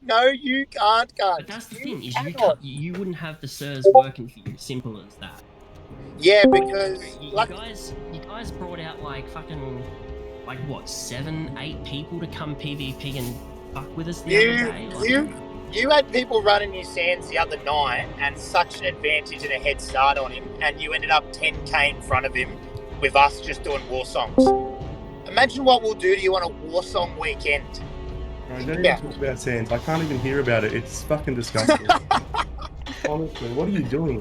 No, you can't, But guys. that's the You thing is cannot. you wouldn't have the sirs working for you. Simple as that. Yeah, because You like guys brought out like fucking like what 7, 8 people to come PvP and fuck with us the other you, day. you had people running your sands the other night and such an advantage and a head start on him, and you ended up 10k in front of him with us just doing war songs. Imagine what we'll do to you on a war song weekend. Bro, don't Yeah. even talk about Sands. I can't even hear about it. It's fucking disgusting. Honestly, what are you doing?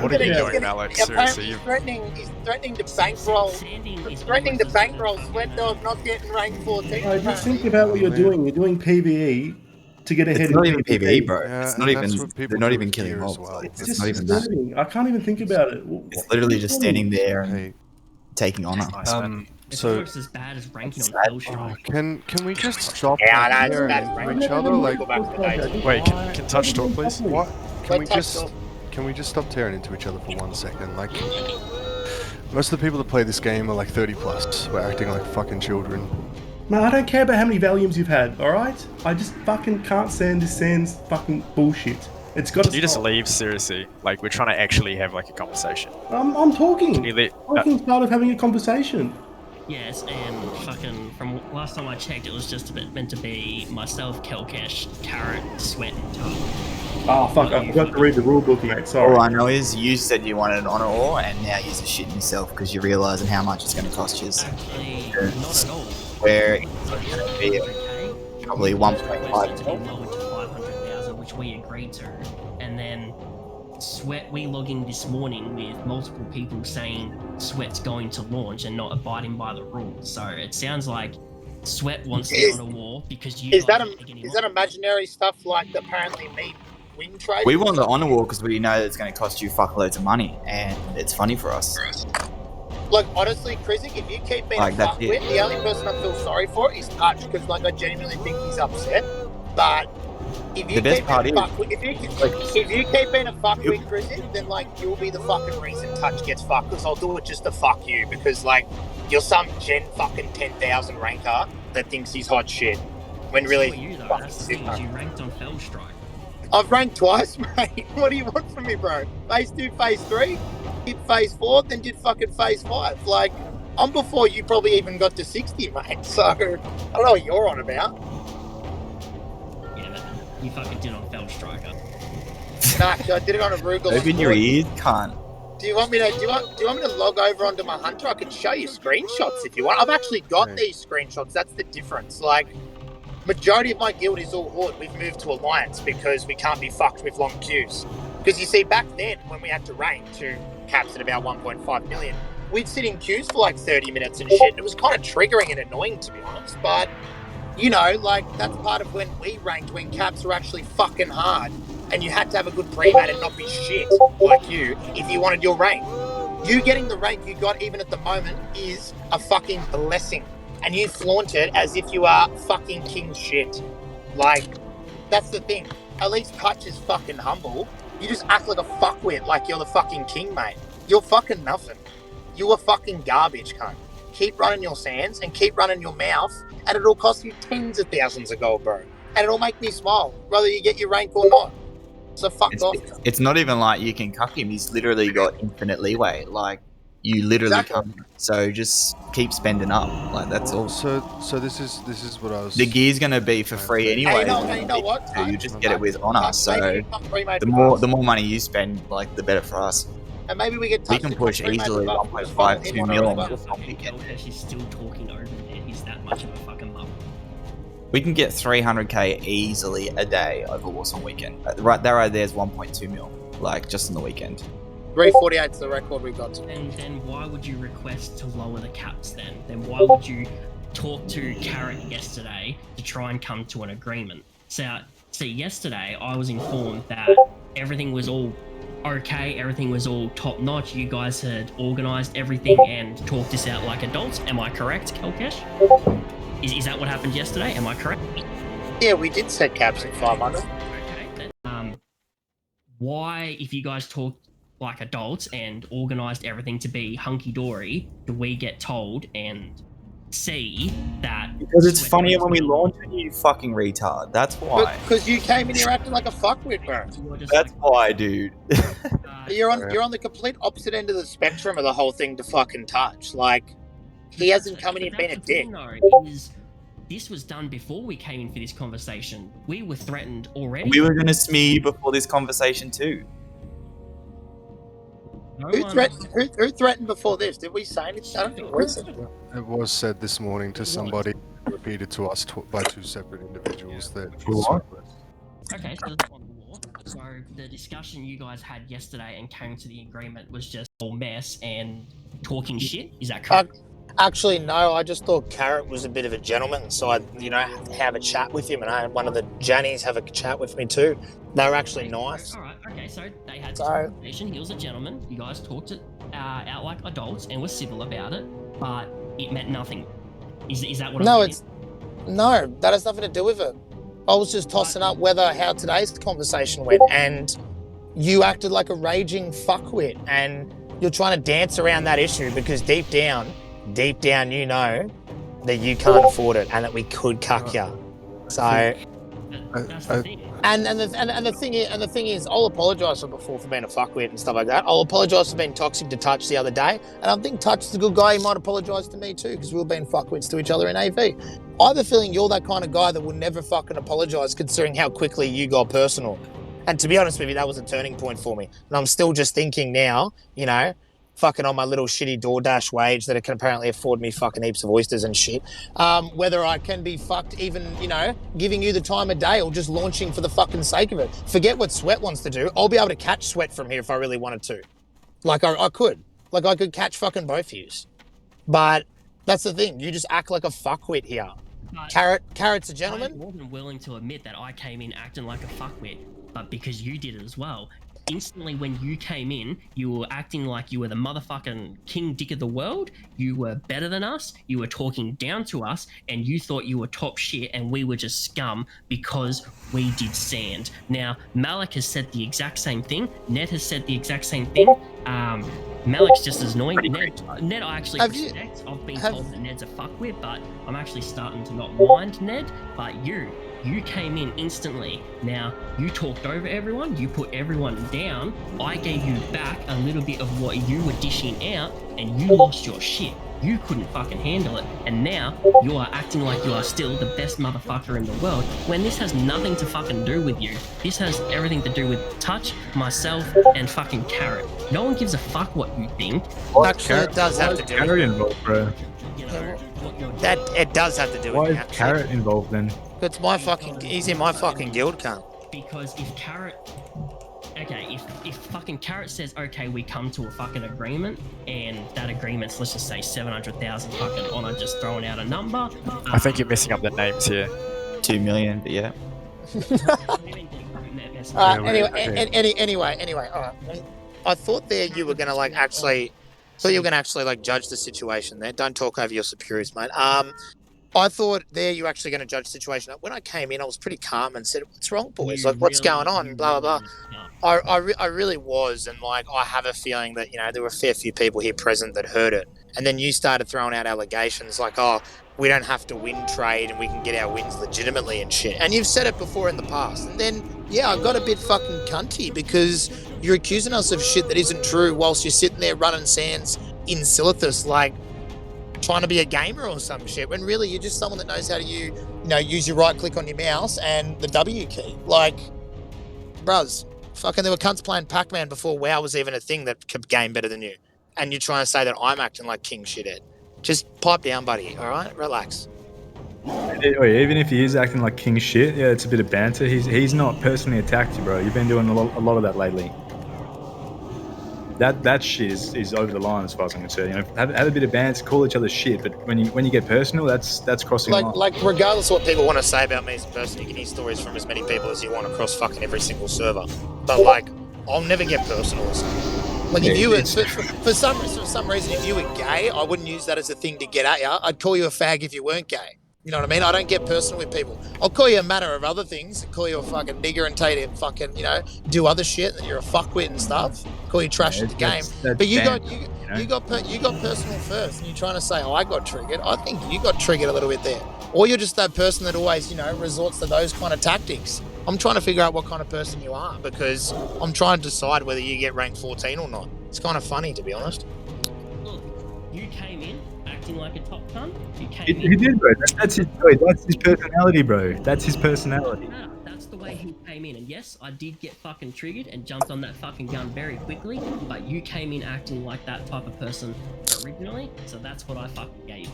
What are you doing, Alex? Seriously, He's threatening to bankroll. Sanding is Threatening almost to as good as bankroll fucking. Sweat Dog not getting rank 14. Bro, just think Apparently, about what you're man. doing. You're doing PvE to get ahead It's in not even PvE, PvP. bro. Yeah, It's not and even. that's what people They're not do even with killing gear as mobs. well. Like, It's it's just not even that. disturbing. I can't even think about it. It's literally just standing there and Hey, taking honor. It's so almost as bad as ranking on Sad. Fell oh, Strike. can we just stop yeah, no, it's tearing bad. into each other? Like, Go back to the days. wait, can Touch talk, please? What? Can Let we Touch just talk. can we just stop tearing into each other for 1 second? Like, most of the people that play this game are like 30 plus. We're acting like fucking children. Man, I don't care about how many Valiums you've had, alright? I just fucking can't stand this Sands fucking bullshit. It's got to Can you just stop. leave? Seriously, like we're trying to actually have like a conversation. I'm talking. Can you leave? Talking's part of having a conversation. Yes, and fucking from last time I checked, it was just meant to be myself, Kelkesh, Carrot, Sweat, and Tug. Oh fuck, I forgot to read the rule book, mate. Sorry. All I know is you said you wanted an honor ore, and now you're just shitting yourself because you're realizing how much it's going to cost you. Actually, Yeah. not at all. Where it's going to be Okay. probably Requested 1.5 to be lowered to 500,000, which we agreed to, and then Sweat, we log in this morning with multiple people saying Sweat's going to launch and not abiding by the rules. So it sounds like Sweat wants to go on a war because you Is guys that are getting him is that off. imaginary stuff like apparently me win trade? We want the honor war because we know it's going to cost you fuckloads of money, and it's funny for us. Like honestly, Krizik, if you keep being Like, a that's it. fuckwit, the only person I feel sorry for is Touch because like I genuinely think he's upset. But if you The best keep part being a is, fuckwit, like, if you keep being a fuckwit, Krizik, then like you'll be the fucking reason Touch gets fucked because I'll do it just to fuck you because like you're some gen fucking 10,000 ranker that thinks he's hot shit when really So are you though. fucking That's the thing. sick. Is you ranked on Fell Strike. I've ranked twice, mate. What do you want from me, bro? Phase 2, Phase 3, did Phase 4, then did fucking Phase 5. Like, I'm before you probably even got to 60, mate. So, I don't know what you're on about. Yeah, but you fucking did on Fell Striker. No, actually, I did it on Arugal. open your ears, cunt. Do you want me to? Do you want me to log over onto my hunter? I can show you screenshots if you want. I've actually got these screenshots. That's the difference. Like, majority of my guild is all Horde. We've moved to Alliance because we can't be fucked with long queues. Because you see, back then when we had to rank to caps at about 1.5 million, we'd sit in queues for like 30 minutes and shit. And it was kind of triggering and annoying, to be honest. But you know, like that's part of when we ranked when caps were actually fucking hard. And you had to have a good pre-mat and not be shit like you if you wanted your rank. You getting the rank you got even at the moment is a fucking blessing. And you flaunt it as if you are fucking king shit. Like, that's the thing. At least Touch is fucking humble. You just act like a fuckwit like you're the fucking king, mate. You're fucking nothing. You are fucking garbage, cunt. Keep running your sands and keep running your mouth and it'll cost you tens of thousands of gold, bro. And it'll make me smile, whether you get your rank or not. So fuck off. It's not even like you can cuck him. He's literally got infinite leeway. Like, you literally Exactly. can't. So just keep spending up. Like, that's all. So this is what I was. The gear's gonna be for free anyway. And you know what? So you just get it with honor. Touch, So maybe come pre-made the with us. more money you spend, like, the better for us. And maybe we get We Touch can to push come pre-made easily with us. 1.5, 2 mil on Wow, one fucking weekend. Kelkesh is still talking over there. He's that much of a fucking mum. We can get 300k easily a day over Warsaw weekend. Right there's 1.2 mil, like, just in the weekend. 348 is the record we got. And then why would you request to lower the caps then? Then why would you talk to Carrot yesterday to try and come to an agreement? So, see, yesterday I was informed that everything was all okay, everything was all top notch. You guys had organised everything and talked this out like adults. Am I correct, Kelkesh? Is that what happened yesterday? Am I correct? Yeah, we did set caps at 500. Okay, then. Why, if you guys talked like adults and organised everything to be hunky dory, do we get told and see that. Because it's Sweat funnier when we was- launch it, you fucking retard. That's why. Because you came in here acting like a fuckwit, bro. You're just That's why, dude. You're on the complete opposite end of the spectrum of the whole thing to fucking touch. Like, he hasn't come in here being a dick. This was done before we came in for this conversation. We were threatened already. We were going to smear you before this conversation too. No Who one- threatened before this? Did we say anything? I don't think we said. It was said this morning to somebody, repeated to us by two separate individuals that. Okay, so that's on the law. So the discussion you guys had yesterday and came to the agreement was just all mess and talking shit. Is that correct? Actually, no. I just thought Carrot was a bit of a gentleman, so I, have a chat with him, and I had one of the Jannies have a chat with me too. They were actually nice. All right. Okay. So they had this So- conversation. He was a gentleman. You guys talked it out like adults and were civil about it, but it meant nothing. Is that what? No, I'm no, that has nothing to do with it. I was just tossing up how today's conversation went, and you acted like a raging fuckwit, and you're trying to dance around that issue because deep down, you know that you can't afford it and that we could cuck you. So, That's the thing. and the thing is, I'll apologise for being a fuckwit and stuff like that. I'll apologise for being toxic to Touch the other day, and I think Touch is a good guy. He might apologise to me too because we were being fuckwits to each other in AV. I have a feeling you're that kind of guy that will never fucking apologise, considering how quickly you got personal. And to be honest with you, that was a turning point for me. And I'm still just thinking now, fucking on my little shitty DoorDash wage that it can apparently afford me fucking heaps of oysters and shit. Whether I can be fucked even, giving you the time of day or just launching for the fucking sake of it. Forget what Sweat wants to do. I'll be able to catch Sweat from here if I really wanted to. Like, I could. Like, I could catch fucking both yous. But that's the thing. You just act like a fuckwit here. But Carrot's a I'm gentleman. more than willing to admit that I came in acting like a fuckwit, but because you did it as well. Instantly when you came in, you were acting like you were the motherfucking king dick of the world. You were better than us. You were talking down to us, and you thought you were top shit, and we were just scum because we did sand. Now, Malik has said the exact same thing. Ned has said the exact same thing. Malik's just as annoying. Ned I actually respect. I've been told that Ned's a fuckwit, but I'm actually starting to not mind Ned. But you came in instantly. Now, you talked over everyone, you put everyone down, I gave you back a little bit of what you were dishing out, and you lost your shit. You couldn't fucking handle it, and now you are acting like you are still the best motherfucker in the world, when this has nothing to fucking do with you. This has everything to do with Touch, myself, and fucking Carrot. No one gives a fuck what you think. Actually, it does have to do with Carrot involved, bro? What you're that. It does have to do Why with is me. Carrot involved then? It's my fucking. He's in my fucking guild, cunt. Because if Carrot, okay, if fucking Carrot says, okay, we come to a fucking agreement, and that agreement's, let's just say 700,000 fucking on, I'm just throwing out a number. I think you're messing up the names here. 2 million, but yeah. Anyway. All right. I thought there you were gonna actually judge the situation there. Don't talk over your superiors, mate. I thought there you were actually going to judge the situation. When I came in, I was pretty calm and said, "What's wrong, boys? Like, what's going on?" Blah blah blah. I really was, and I have a feeling that there were a fair few people here present that heard it, and then you started throwing out allegations like, "Oh, we don't have to win trade, and we can get our wins legitimately and shit." And you've said it before in the past, and then I got a bit fucking cunty because you're accusing us of shit that isn't true, whilst you're sitting there running sands in Silithus, trying to be a gamer or some shit, when really you're just someone that knows how to use your right click on your mouse and the W key. Bruz, fucking there were cunts playing Pac-Man before WoW was even a thing that could game better than you. And you're trying to say that I'm acting like king shithead. Just pipe down, buddy, alright? Relax. Even if he is acting like king shit, it's a bit of banter. He's not personally attacked you, bro. You've been doing a lot of that lately. That shit is over the line as far as I'm concerned. Have a bit of banter, call each other shit, but when you get personal, that's crossing the line. Regardless of what people want to say about me as a person, you can hear stories from as many people as you want across fucking every single server. But I'll never get personal or something. If you were, for some reason, if you were gay, I wouldn't use that as a thing to get at you. I'd call you a fag if you weren't gay. You know what I mean? I don't get personal with people. I'll call you a matter of other things, call you a fucking nigger and tell you to fucking, do other shit, and you're a fuckwit and stuff. Call you trash at the game. That's But you banter, got personal first, and you're trying to say, oh, I got triggered. I think you got triggered a little bit there. Or you're just that person that always, resorts to those kind of tactics. I'm trying to figure out what kind of person you are, because I'm trying to decide whether you get ranked 14 or not. It's kind of funny, to be honest. Look, you came in acting like a top cunt. You came He in. did, bro. That's his personality, bro. That's his personality. No, that's the way he came in. And yes, I did get fucking triggered and jumped on that fucking gun very quickly. But you came in acting like that type of person originally, so that's what I fucking gave.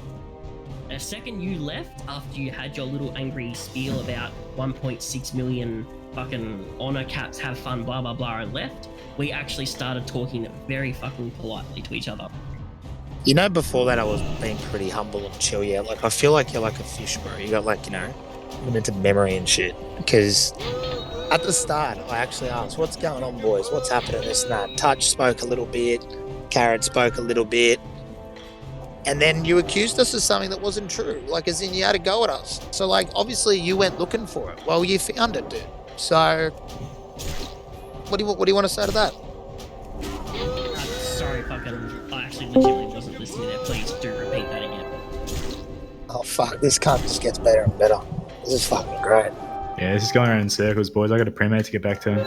The second you left, after you had your little angry spiel about 1.6 million fucking honor caps, have fun, blah blah blah, and left, we actually started talking very fucking politely to each other. Before that I was being pretty humble and chill, yeah. Like, I feel like you're like a fish, bro. You got limited memory and shit. Because at the start, I actually asked, what's going on, boys? What's happening, this and that? Touch spoke a little bit. Carrot spoke a little bit. And then you accused us of something that wasn't true. Like, as in, you had a go at us. So, like, obviously you went looking for it. Well, you found it, dude. So, what do you want to say to that? Sorry, fucking, I actually legitimately wasn't listening there. Please do repeat that again. Oh, fuck. This cunt just gets better and better. This is fucking great. Yeah, this is going around in circles, boys. I got a premade to get back to him.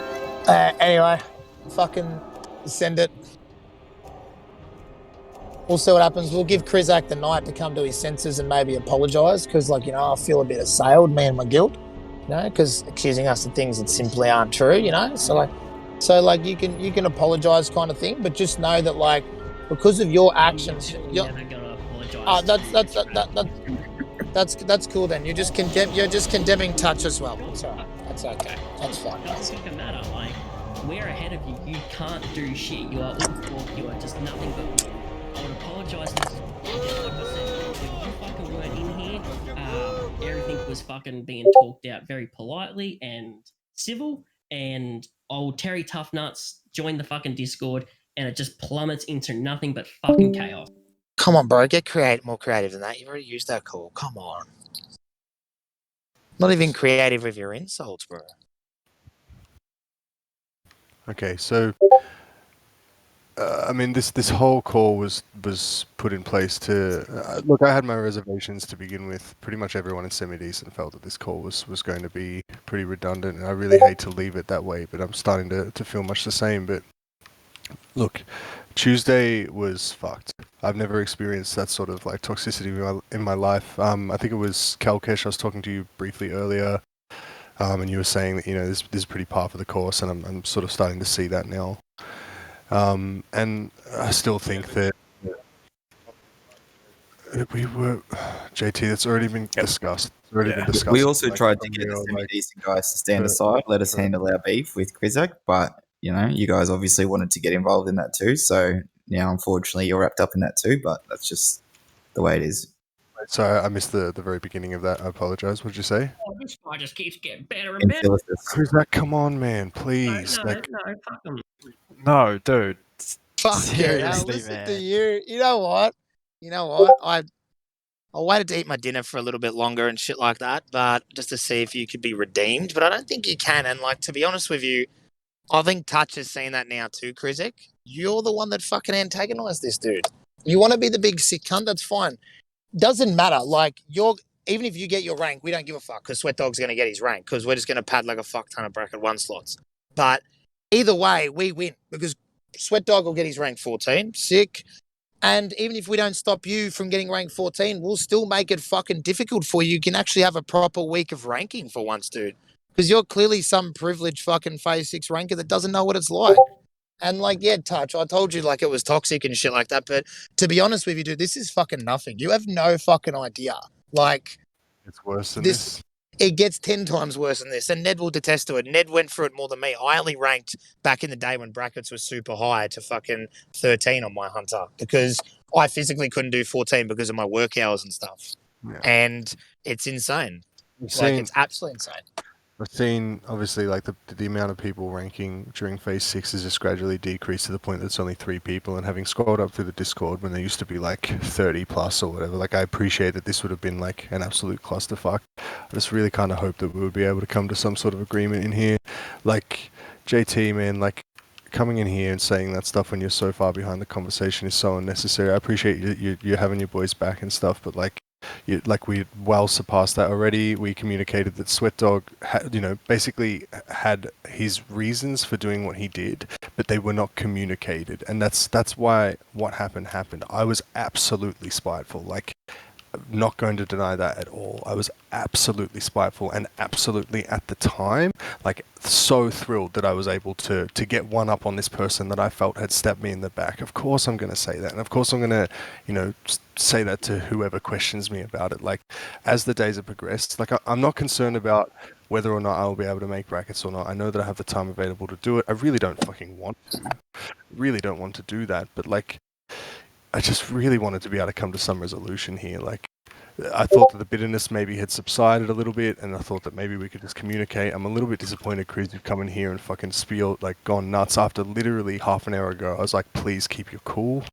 Anyway, fucking send it. We'll see what happens. We'll give Krizak the night to come to his senses and maybe apologise, because, I feel a bit assailed, me and my guild, because accusing us of things that simply aren't true, So you can apologise, kind of thing, but just know that, because of your actions, You're never gonna apologise. that's cool. Then you're just condemning Touch as well. It's alright. That's okay. That's fine. It doesn't fucking matter. Like, we're ahead of you. You can't do shit. You are all you are just nothing but. I would apologise. Like I said, when you fucking weren't in here, everything was fucking being talked out very politely and civil. And old Terry Tough Nuts joined the fucking Discord, and it just plummets into nothing but fucking chaos. Come on, bro. Get more creative than that. You've already used that call. Come on. Not even creative with your insults, bro. Okay, so this whole call was put in place to look. I had my reservations to begin with. Pretty much everyone in semi-decent felt that this call was going to be pretty redundant, and I really hate to leave it that way. But I'm starting to feel much the same. But look, Tuesday was fucked. I've never experienced that sort of toxicity in my life. I think it was Kalkesh. I was talking to you briefly earlier, and you were saying that this is pretty par for the course, and I'm sort of starting to see that now. And I still think that we were JT. That's already been discussed. It's already been discussed. We also tried to get the semi-decent guys to stand aside, let us handle our beef with Krizak, but you guys obviously wanted to get involved in that too. So now, unfortunately, you're wrapped up in that too. But that's just the way it is. Sorry, I missed the very beginning of that. I apologise. What did you say? Oh, this guy just keeps getting better and better. Krizak, come on, man, please. No, fuck him. No, dude. Fuck Seriously, listen man. to you. You know what? I waited to eat my dinner for a little bit longer and shit like that, but just to see if you could be redeemed. But I don't think you can. And to be honest with you, I think Touch has seen that now too, Krizak. You're the one that fucking antagonised this dude. You want to be the big sick cunt? That's fine. Doesn't matter. Even if you get your rank, we don't give a fuck, because Sweat Dog's going to get his rank, because we're just going to pad like a fuck ton of bracket 1 slots. But either way, we win, because Sweat Dog will get his rank 14. Sick. And even if we don't stop you from getting rank 14, we'll still make it fucking difficult for you. You can actually have a proper week of ranking for once, dude. Because you're clearly some privileged fucking phase 6 ranker that doesn't know what it's like. And Touch, I told you it was toxic and shit like that, but to be honest with you, dude, this is fucking nothing. You have no fucking idea. It's worse than this. It gets 10 times worse than this, and Ned will detest to it. Ned went through it more than me. I only ranked back in the day when brackets were super high to fucking 13 on my Hunter, because I physically couldn't do 14 because of my work hours and stuff. Yeah. And it's insane. It's absolutely insane. I've seen obviously like the amount of people ranking during phase 6 has just gradually decreased to the point that it's only 3 people, and having scrolled up through the Discord when there used to be like 30 plus or whatever, like I appreciate that this would have been like an absolute clusterfuck. I just really kind of hope that we would be able to come to some sort of agreement in here. Like JT, man, like coming in here and saying that stuff when you're so far behind the conversation is so unnecessary. I appreciate you having your boys back and stuff, but like we well surpassed that already. We communicated that Sweat Dog basically had his reasons for doing what he did, but they were not communicated, and that's why what happened. I was absolutely spiteful, like not going to deny that at all. I was absolutely spiteful, and absolutely at the time, like so thrilled that I was able to get one up on this person that I felt had stabbed me in the back. Of course I'm going to say that, and of course I'm going to, say that to whoever questions me about it. Like, as the days have progressed, like I'm not concerned about whether or not I will be able to make brackets or not. I know that I have the time available to do it. I really don't fucking want to. Really don't want to do that, but like, I just really wanted to be able to come to some resolution here. Like, I thought that the bitterness maybe had subsided a little bit, and I thought that maybe we could just communicate. I'm a little bit disappointed, Chris, you've come in here and fucking spiel, like, gone nuts after literally half an hour ago. I was like, please keep your cool.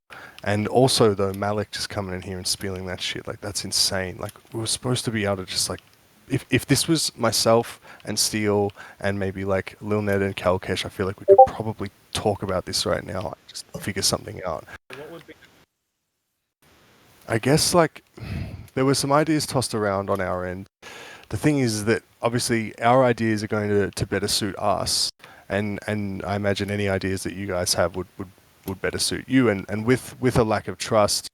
And also, though, Malik just coming in here and spieling that shit, like, that's insane. Like, we were supposed to be able to just, like, if this was myself and Steel and maybe, like, Lil Ned and Kalkesh, I feel like we could probably talk about this right now, just figure something out. I guess, like, there were some ideas tossed around on our end. The thing is that obviously our ideas are going to better suit us, and I imagine any ideas that you guys have would better suit you. And with a lack of trust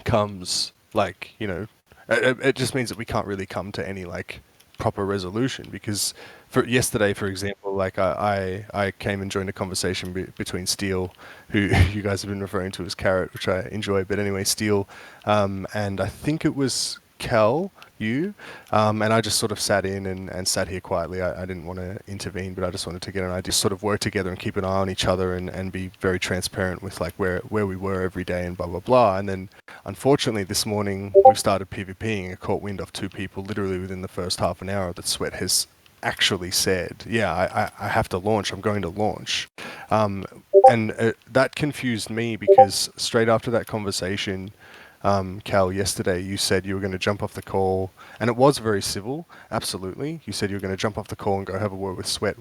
comes, like, it just means that we can't really come to any like proper resolution, because for yesterday, for example, like I came and joined a conversation between Steel, who you guys have been referring to as Carrot, which I enjoy, but anyway, Steel, and I think it was Kel, and I just sort of sat in and sat here quietly. I didn't want to intervene, but I just wanted to get an idea, sort of work together and keep an eye on each other, and be very transparent with like where we were every day and blah blah blah. And then unfortunately this morning we started PvPing and caught wind of 2 people literally within the first half an hour that Sweat has actually said, yeah, I have to launch, I'm going to launch. And that confused me, because straight after that conversation, Cal, yesterday you said you were going to jump off the call, and it was very civil, absolutely. You said you were going to jump off the call and go have a word with Sweat,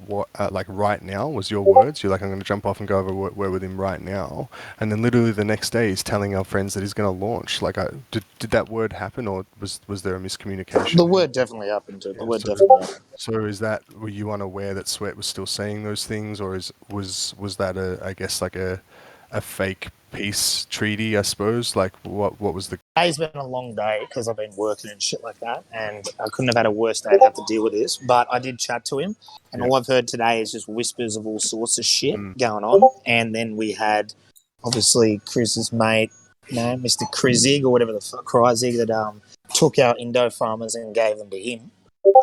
like right now, was your words. You're like, I'm going to jump off and go have a word with him right now. And then literally the next day he's telling our friends that he's going to launch. Like, did that word happen, or was there a miscommunication? The word definitely happened, dude. The word definitely happened. So were you unaware that Sweat was still saying those things, or was that I guess like a fake peace treaty, I suppose? Like, what was the... Today's been a long day because I've been working and shit like that, and I couldn't have had a worse day to have to deal with this. But I did chat to him, and all I've heard today is just whispers of all sorts of shit going on. And then we had, obviously, Chris's mate, Mr. Krizig, or whatever the fuck, Krizig, that took our Indo farmers and gave them to him.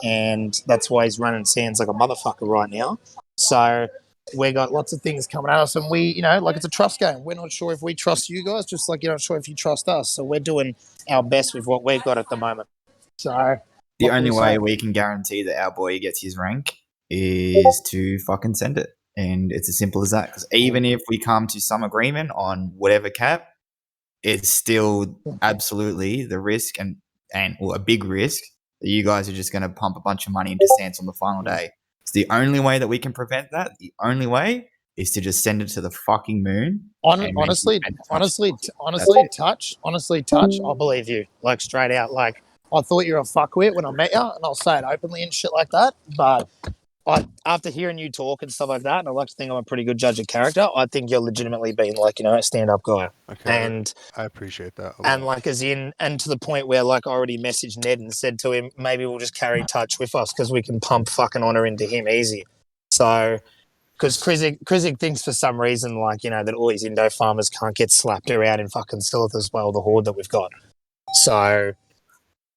And that's why he's running sands like a motherfucker right now. So we got lots of things coming at us, and we, like, it's a trust game. We're not sure if we trust you guys, just like you're not sure if you trust us. So we're doing our best with what we've got at the moment. So the only way we can guarantee that our boy gets his rank is to fucking send it. And it's as simple as that. Because even if we come to some agreement on whatever cap, it's still absolutely the risk and a big risk that you guys are just going to pump a bunch of money into Sans on the final day. It's the only way that we can prevent that. The only way is to just send it to the fucking moon. Honestly, touch. I'll believe you, like, straight out. Like, I thought you were a fuckwit when I met you, and I'll say it openly and shit like that. But after hearing you talk and stuff like that, and I like to think I'm a pretty good judge of character, I think you're legitimately being, like, a stand-up guy. Okay, and I appreciate that. And like, and to the point where, like, I already messaged Ned and said to him, maybe we'll just carry touch with us because we can pump fucking honor into him easy. So, because Krizig thinks for some reason, like, that all these Indo farmers can't get slapped around in fucking Silithus by all the horde that we've got. So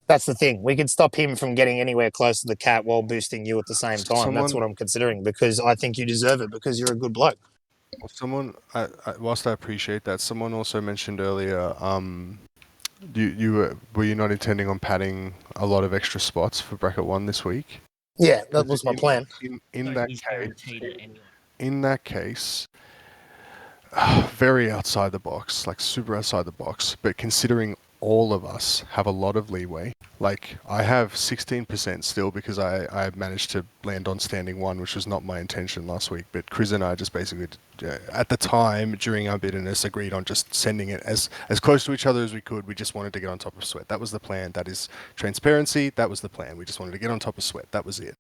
that's the thing. We could stop him from getting anywhere close to the cat while boosting you at the same time. That's what I'm considering, because I think you deserve it because you're a good bloke. Whilst I appreciate that, someone also mentioned earlier, were you not intending on padding a lot of extra spots for bracket 1 this week? Yeah, that was my plan. In So that he's case, guaranteed it anyway. in that case, very outside the box, like super outside the box, but considering all of us have a lot of leeway, like I have 16% still because I managed to land on standing 1, which was not my intention last week, but Chris and I just basically, at the time, during our bitterness, agreed on just sending it as close to each other as we could. We just wanted to get on top of Sweat. That was the plan. That is transparency. That was the plan. We just wanted to get on top of Sweat. That was it.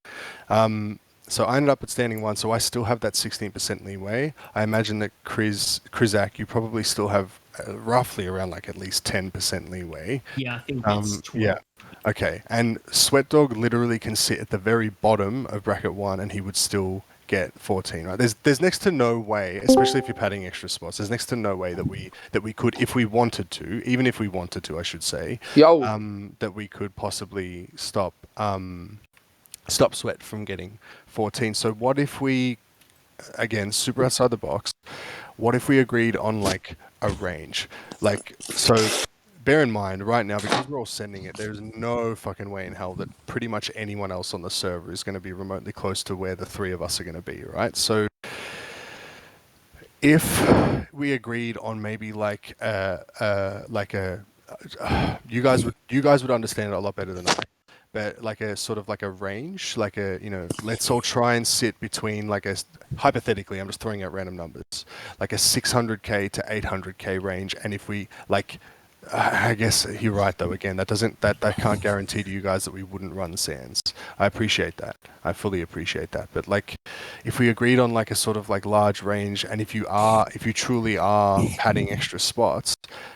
So I ended up at standing 1, so I still have that 16% leeway. I imagine that Krizak, you probably still have roughly around like at least 10% leeway. Yeah, I think it's 12. Yeah. Okay. And Sweat Dog literally can sit at the very bottom of bracket 1 and he would still get 14, right? There's next to no way, especially if you're padding extra spots, there's next to no way that we could, if we wanted to, even if we wanted to, I should say, that we could possibly stop Sweat from getting 14. So what if we, again, super outside the box, what if we agreed on like a range? Like, so bear in mind right now, because we're all sending it, there's no fucking way in hell that pretty much anyone else on the server is going to be remotely close to where the 3 of us are going to be, right? So if we agreed on maybe like you guys would understand it a lot better than I, but like a sort of like a range, like a, let's all try and sit between like hypothetically, I'm just throwing out random numbers, like a 600k to 800k range. And if we like, I guess you're right though, again, that can't guarantee to you guys that we wouldn't run Sands. I appreciate that. I fully appreciate that. But like, if we agreed on like a sort of like large range, and if you truly are padding extra spots,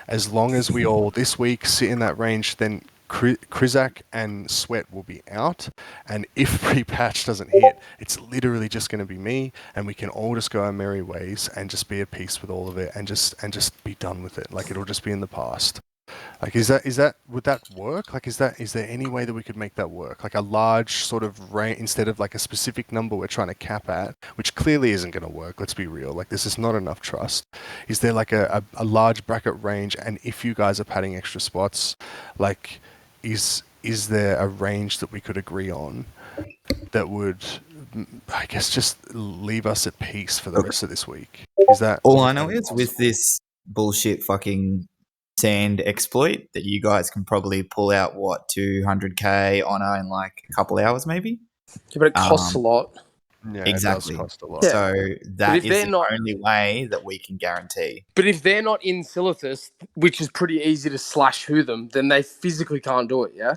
as long as we all this week sit in that range, then Krizak and Sweat will be out, and if pre-patch doesn't hit, it's literally just going to be me, and we can all just go our merry ways and just be at peace with all of it, and just be done with it. Like, it'll just be in the past. Like, would that work? Like, is there any way that we could make that work? Like a large sort of range instead of like a specific number we're trying to cap at, which clearly isn't going to work. Let's be real. Like, this is not enough trust. Is there like a large bracket range? And if you guys are padding extra spots, like, is there a range that we could agree on that would, I guess, just leave us at peace for the rest of this week? Is that all I know is with this bullshit fucking sand exploit that you guys can probably pull out 200k on in like a couple hours maybe? Yeah, but it costs a lot. Yeah, exactly. It does cost a lot. Yeah. So that if is they're the not- only way that we can guarantee. But if they're not in Silithus, which is pretty easy to slash who them, then they physically can't do it, yeah?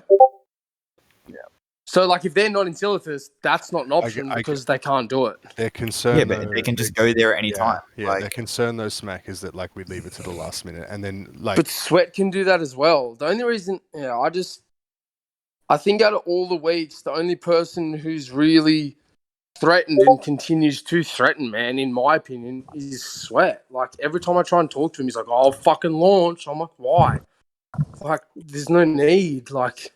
Yeah. So, like, if they're not in Silithus, that's not an option because they can't do it. Their concern, Yeah, but they can just go there at any time. Yeah, like, their concern, though, Smack, is that, like, we leave it to the last minute, and then, like... But Sweat can do that as well. The only reason, I think out of all the weeks, the only person who's really threatened and continues to threaten, man, in my opinion, is Sweat. Like, every time I try and talk to him, he's like, "I'll fucking launch." I'm like, why? Like, there's no need. Like,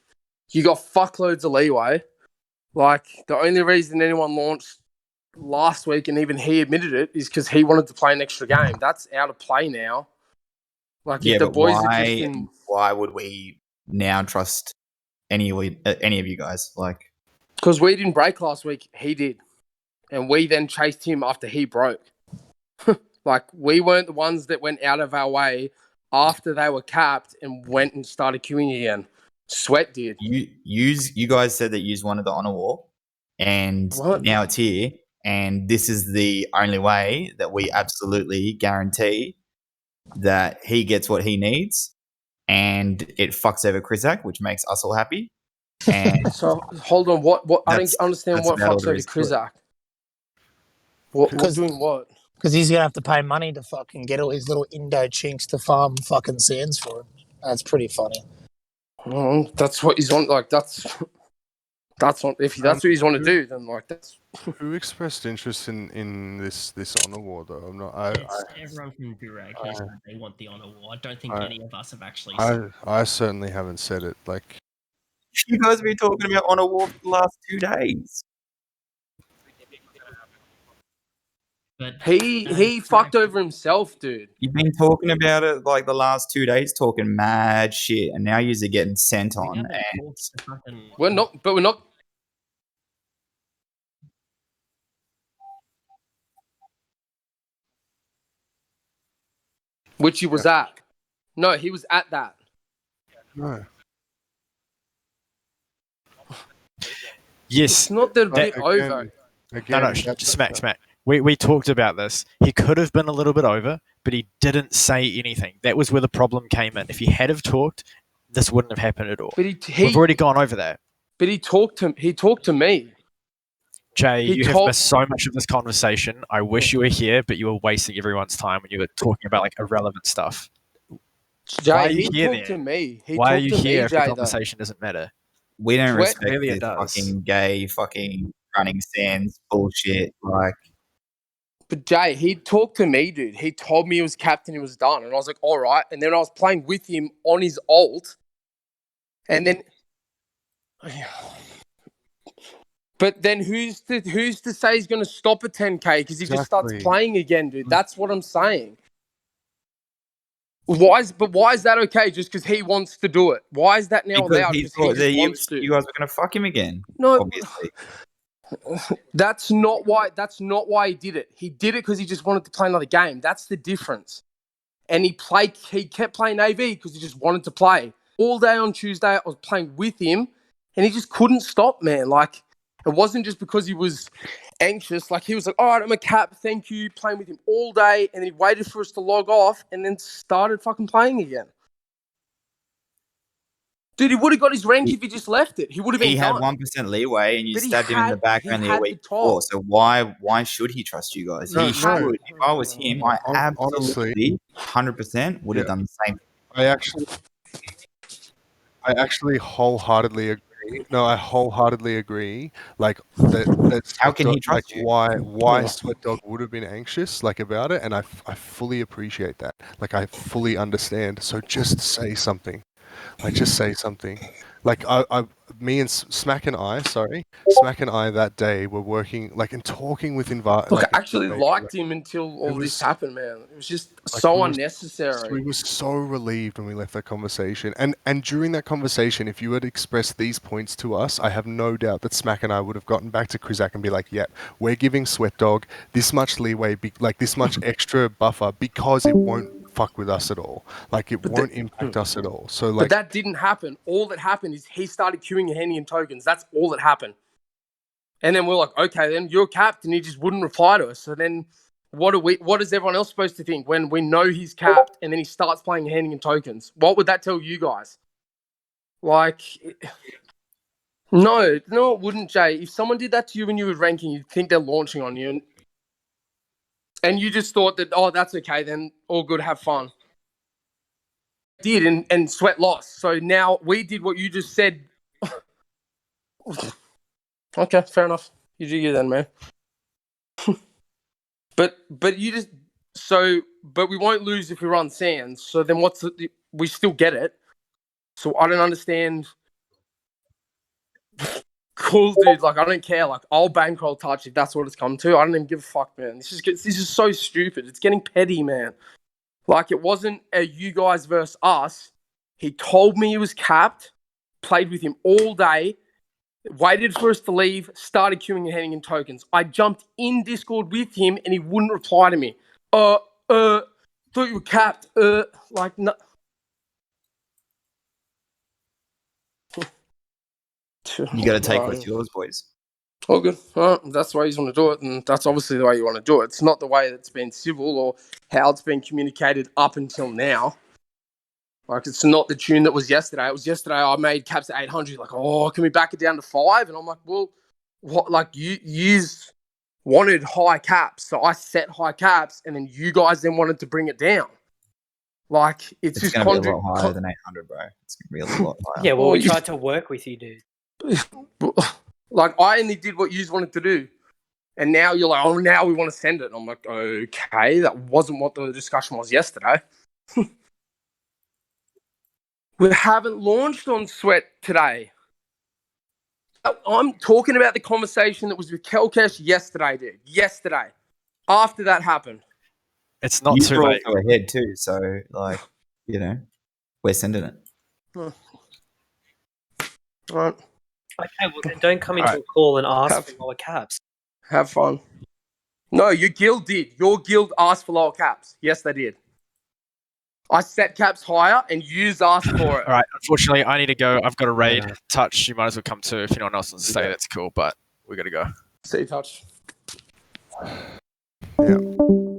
you got fuckloads of leeway. Like, the only reason anyone launched last week, and even he admitted it, is because he wanted to play an extra game. That's out of play now. Like, yeah, if the but boys are just in... why would we now trust any of you guys? Like, because we didn't break last week, he did. And we then chased him after he broke. Like, we weren't the ones that went out of our way after they were capped and went and started queuing again. Sweat did. You guys said that you wanted the honor war, and now it's here, and this is the only way that we absolutely guarantee that he gets what he needs, and it fucks over Krizak, which makes us all happy. And so hold on, what? I don't understand what fucks over Krizak. What doing what? Because he's gonna have to pay money to fucking get all his little Indo chinks to farm fucking sands for him. That's pretty funny. That's what he's on. Like, that's what, if that's what he's want to do, then like that's. Who expressed interest in this honor war though? I'm not. Everyone from Durag has said they want the honor war. I don't think any of us have actually. I certainly haven't said it. Like, you guys have been talking about honor war for the last 2 days. But he fucked over himself, dude. You've been talking about it like the last 2 days, talking mad shit, and now you're getting sent on. We're not. which he was at. No, he was at that. No. Yes. It's not that a bit Again, over. No, smack. We talked about this. He could have been a little bit over, but he didn't say anything. That was where the problem came in. If he had have talked, this wouldn't have happened at all. But We've already gone over that. But he talked to me. Jay, you have missed so much of this conversation. I wish you were here, but you were wasting everyone's time when you were talking about like irrelevant stuff. Jay, he talked to me. Why are you here if the Jay, conversation doesn't matter? We don't respect Clearly this fucking gay fucking running stands bullshit. Like, but Jay, he talked to me, dude. He told me he was captain, he was done, and I was like, all right. And then I was playing with him on his ult, and then. But then who's to say he's going to stop at 10k because he just starts playing again, dude? That's what I'm saying. Why is that okay? Just because he wants to do it? Why is that now allowed? He thought that you guys were going to fuck him again. No, obviously. That's not why he did it. He did it because he just wanted to play another game. That's the difference. And he kept playing AV because he just wanted to play. All day on Tuesday, I was playing with him, and he just couldn't stop, man. Like, it wasn't just because he was anxious. Like, he was like, all right, I'm a cap, thank you, playing with him all day. And then he waited for us to log off and then started fucking playing again. Dude, he would have got his rank if he just left it. He would have been done. Had 1% leeway and you stabbed him in the back only a week before. So why should he trust you guys? He should. If I was him, I absolutely 100% would have done the same. I actually wholeheartedly agree. No, I wholeheartedly agree. Like that's how can he trust you? Why Sweat Dog would have been anxious like about it, and I fully appreciate that. Like I fully understand. So just say something. Like just say something. Like me and Smack and I that day were working like and talking with Look, I actually liked him until all this happened, man. It was just so unnecessary. We were so relieved when we left that conversation. And during that conversation, if you had expressed these points to us, I have no doubt that Smack and I would have gotten back to Krizak and be like, yeah, we're giving Sweat Dog this much leeway, like this much extra buffer because it won't fuck with us at all. Like it won't impact us at all. So like, but that didn't happen. All that happened is he started queuing Hennian tokens. That's all that happened. And then we're like, okay, then you're capped, and he just wouldn't reply to us. So then what is everyone else supposed to think when we know he's capped and then he starts playing Hennian tokens? What would that tell you guys? Like, no, it wouldn't, Jay. If someone did that to you when you were ranking, you'd think they're launching on you. And you just thought that, oh, that's okay, then all good, have fun. Did, and Sweat lost. So now we did what you just said. Okay, fair enough. You do you then, man. but you just but we won't lose if we run Sands. So then we still get it. So I don't understand. Cool, dude. Like, I don't care. Like, I'll bankroll touch if that's what it's come to. I don't even give a fuck, man. This is so stupid. It's getting petty, man. Like, it wasn't a you guys versus us. He told me he was capped, played with him all day, waited for us to leave, started queuing and handing in tokens. I jumped in Discord with him and he wouldn't reply to me. Thought you were capped. Like, no. You got to take what's yours, boys. All good. That's the way you want to do it, and that's obviously the way you want to do it. It's not the way that's been civil or how it's been communicated up until now. Like, it's not the tune that was yesterday. It was yesterday I made caps at 800. Like, oh, can we back it down to 5? And I'm like, well, what? Like, you wanted high caps, so I set high caps, and then you guys then wanted to bring it down. Like, it's just going to be a lot higher than 800, bro. It's going to be a lot higher. Yeah, well, we tried to work with you, dude. Like, I only did what you wanted to do. And now you're like, oh, now we want to send it. And I'm like, okay, that wasn't what the discussion was yesterday. We haven't launched on Sweat today. I'm talking about the conversation that was with Kelkesh yesterday, dude. Yesterday. After that happened. It's not too late. You ahead too, so, like, we're sending it. All right. Okay, well, then don't come into a call and ask for lower caps. Have fun. No, your guild did. Your guild asked for lower caps. Yes, they did. I set caps higher, and yous asked for it. All right. Unfortunately, I need to go. I've got a raid. Yeah. Touch, you might as well come too. If anyone else wants to stay, that's cool. But we got to go. See you, Touch. Yeah.